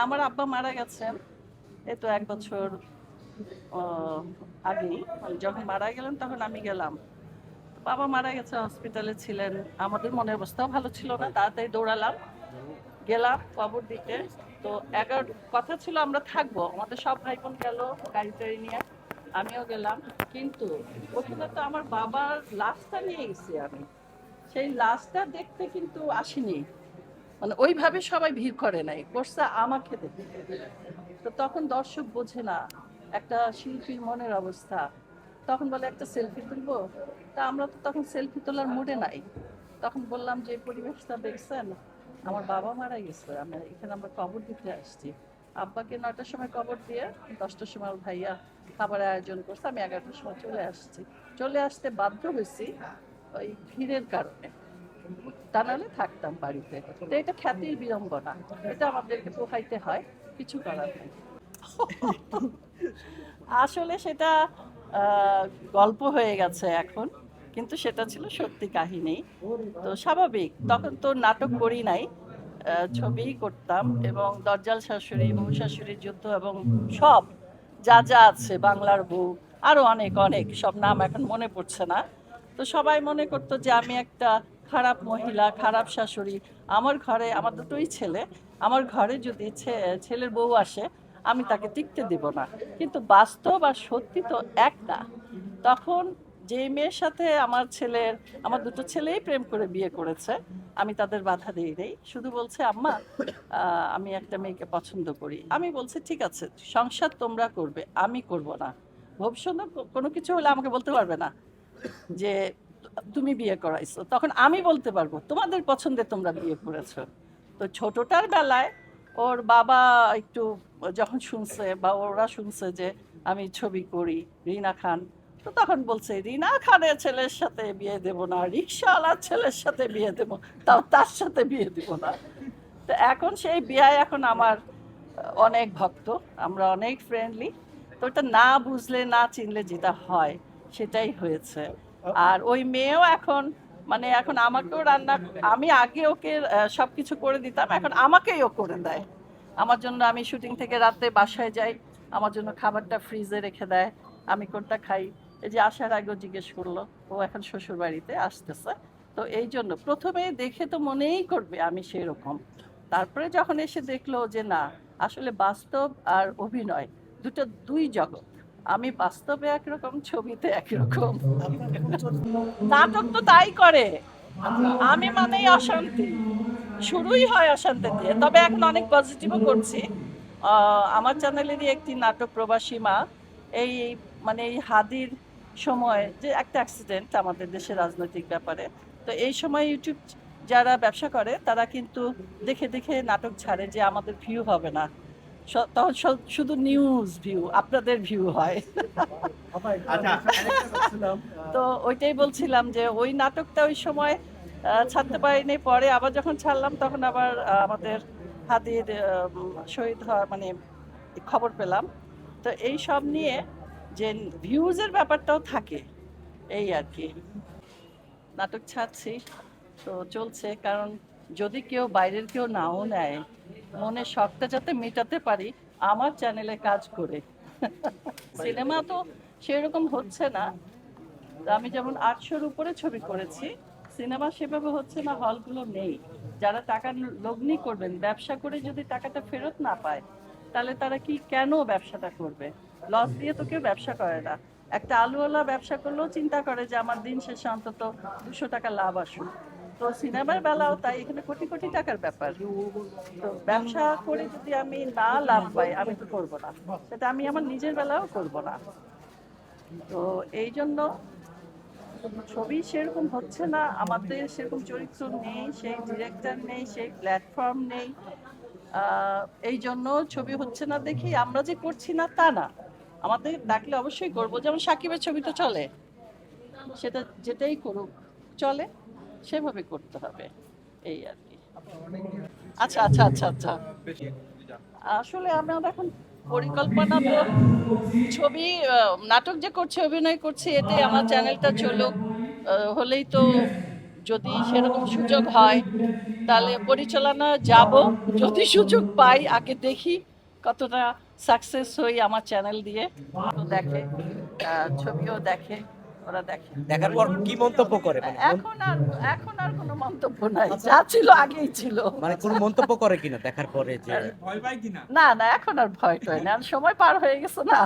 আমার আব্বা মারা গেছেন এই তো 1 বছর আগেই। মানে যখন মারা গেলেন তখন আমি গেলাম। বাবা মারা গেছে, হসপিটালে ছিলেন। আমাদের মনের অবস্থাও ভালো ছিল না, তাড়াতাড়ি দৌড়ালাম, গেলাম কবর দিতে। তো 11 কথা ছিল আমরা থাকবো, আমাদের সব ভাই বোন গেল গাড়ি টাড়ি নিয়ে, আমিও গেলাম। কিন্তু ওখানে তো আমার বাবার লাশটা নিয়ে গেছি আমি, সেই লাশটা দেখতে কিন্তু আসিনি। মানে ওইভাবে সবাই ভিড় করে নাই, করছে আমাকে দেখতে। তো তখন দর্শক বোঝে না একটা শিল্পীর মনের অবস্থা। তখন বলে একটা সেলফি তুলবো, তা আমরা তো তখন সেলফি তোলার মুডে নাই। তখন বললাম যে পরিবেশটা দেখছেন, আমার বাবা মারা গেছে, আমরা এখানে আমরা কবর দিতে আসছি। আব্বাকে 9টার সময় কবর দিয়ে 10টার সময় ওর ভাইয়া খাবারের আয়োজন করছে, আমি 11টার সময় চলে আসছি। চলে আসতে বাধ্য হয়েছি ওই ভিড়ের কারণে, তা নাহলে থাকতাম বাড়িতে। তো এটা খ্যাতির বিড়ম্বনা, এটা আমাদেরকে পোহাইতে হয়, কিছু করার নেই। আসলে সেটা আহ, গল্প হয়ে গেছে এখন, কিন্তু সেটা ছিল সত্যি কাহিনী। তো স্বাভাবিক, তখন তো নাটক করি নাই, ছবিই করতাম। এবং দজ্জাল শাশুড়ি, বহু শাশুড়ির যুদ্ধ এবং সব যা যা আছে, বাংলার বউ, আরো অনেক অনেক সব নাম এখন মনে পড়ছে না। তো সবাই মনে করতো যে আমি একটা খারাপ মহিলা, খারাপ শাশুড়ি। আমার ঘরে, আমার দুটোই ছেলে, আমার ঘরে যদি ছেলের বউ আসে আমি তাকে টিকতে দেব না। কিন্তু বাস্তব আর সত্যি তো এক না। তখন যে মেয়ের সাথে আমার দুটো ছেলেই প্রেম করে বিয়ে করেছে, আমি তাদের বাধা দিই নেই, শুধু বলছে আম্মা আমি একটা মেয়েকে পছন্দ করি। আমি বলছি ঠিক আছে, সংসার তোমরা করবে, আমি করব না। ভবিষ্যতে কোনো কিছু হলে আমাকে বলতে পারবে না যে তুমি বিয়ে করাইছো, তখন আমি বলতে পারবো তোমাদের পছন্দে তোমরা বিয়ে করেছো। তো ছোটটার বেলায় ওর বাবা একটু যখন শুনছে বা ওরা শুনছে যে আমি ছবি করি, রিনা খান, তো তখন বলছে রিনা খানের ছেলের সাথে বিয়ে দেব না, রিক্সাওয়ালার ছেলের সাথে বিয়ে দেব, তাও তার সাথে বিয়ে দেব না। তো এখন সেই বিয়ে, এখন আমার অনেক ভক্ত, আমরা অনেক ফ্রেন্ডলি। তো ওটা না বুঝলে না চিনলে যেটা হয় সেটাই হয়েছে। আর ওই মেয়েও এখন, মানে এখন আমাকেও রান্না, আমি আগে ওকে সবকিছু করে দিতাম, এখন আমাকেই ও করে দেয়। আমার জন্য, আমি শুটিং থেকে রাতে বাসায় যাই, আমার জন্য খাবারটা ফ্রিজে রেখে দেয়, আমি কোনটা খাই। এই যে আসার আগেও জিজ্ঞেস করলো, ও এখন শ্বশুর বাড়িতে আসতেছে। তো এই জন্য প্রথমে দেখে তো মনেই করবে আমি সেই রকম, তারপরে যখন এসে দেখলো যে না, আসলে বাস্তব আর অভিনয় দুটো দুই জগৎ। আমি বাস্তবে একরকম, ছবিতে একরকম। নাটক তো তাই করে, আমি মানেই অশান্তি, শুরুই হয় অশান্তি দিয়ে। তবে এখন অনেক পজিটিভও করছি। আমার চ্যানেলেরই একটি নাটক প্রবাসী মা, এই মানে এই হাদির সময় যে একটা অ্যাক্সিডেন্ট আমাদের দেশের রাজনৈতিক ব্যাপারে, তো এই সময় ইউটিউব যারা ব্যবসা করে তারা কিন্তু দেখে দেখে নাটক ছাড়ে যে আমাদের ভিউ হবে না, তখন শুধু নিউজ ভিউ, আপনাদের ভিউ হয়। আচ্ছা, আরেকটা বলছিলাম, তো ওইটাই বলছিলাম যে ওই নাটকটা ওই সময় ছাড়তে পারিনি, পরে আবার যখন ছাড়লাম তখন আবার আমাদের হাদির শহীদ হওয়ার মানে খবর পেলাম। তো এই সব নিয়ে যে ভিউজের ব্যাপারটাও থাকে, এই আর কি। নাটক ছাড়ছি, তো চলছে, কারণ যদি কেউ বাইরের কেউ নাও নেয়, মনের শখটা যাতে মেটাতে পারি আমার চ্যানেলে কাজ করে। সিনেমা তো সেরকম হচ্ছে না, আমি যেমন 800-র উপরে ছবি করেছি, সিনেমা সেভাবে হচ্ছে না, হলগুলো নেই। যারা টাকা লগ্নি করবেন, ব্যবসা করে যদি টাকাটা ফেরত না পায়, তাহলে তারা কি কেন ব্যবসাটা করবে? লস দিয়ে তো কেউ ব্যবসা করে না। একটা আলুওয়ালা ব্যবসা করলেও চিন্তা করে যে আমার দিন শেষে অন্তত 200 টাকা লাভ আসুক। তো সিনেমার বেলাও তাই, এখানে কোটি কোটি টাকার ব্যাপার। তো ব্যবসা করে যদি আমি না লাভ পাই, আমি তো করবো না, সেটা আমি আমার নিজের বেলাও করব না। তো এই জন্য ছবি সেরকম হচ্ছে না, আমাদের সেরকম চরিত্র নেই, সেই ডিরেক্টর নেই, সেই প্ল্যাটফর্ম নেই। এই জন্য ছবি হচ্ছে না দেখি আমরা যে করছি না তা না, আমাদের ডাকলে অবশ্যই করব। যেমন সাকিবের ছবি তো চলে, সেটা যেটাই করুক চলে, সেভাবে করতে হবে, এই আর কি। আচ্ছা আচ্ছা আচ্ছা আচ্ছা, আসলে আমরা এখন পরিকল্পনা তো ছবি, নাটক যে করছি, অভিনয় করছি, এটাই আমার চ্যানেলটা চলুক, হলেই তো যদি সেরকম সুযোগ হয় তাহলে পরিচালনা যাব, যদি সুযোগ পাই আগে দেখি কতটা সাকসেস হই আমার চ্যানেল দিয়ে। তো দেখে, ছবিও দেখে, ওরা দেখে। দেখার পর কি মন্তব্য করে, মানে এখন আর কোনো মন্তব্য নাই, যা ছিল আগেই ছিল। মানে কোনো মন্তব্য করে কিনা দেখার পরে যে না না, এখন আর ভয় টয় না, আর সময় পার হয়ে গেছে না।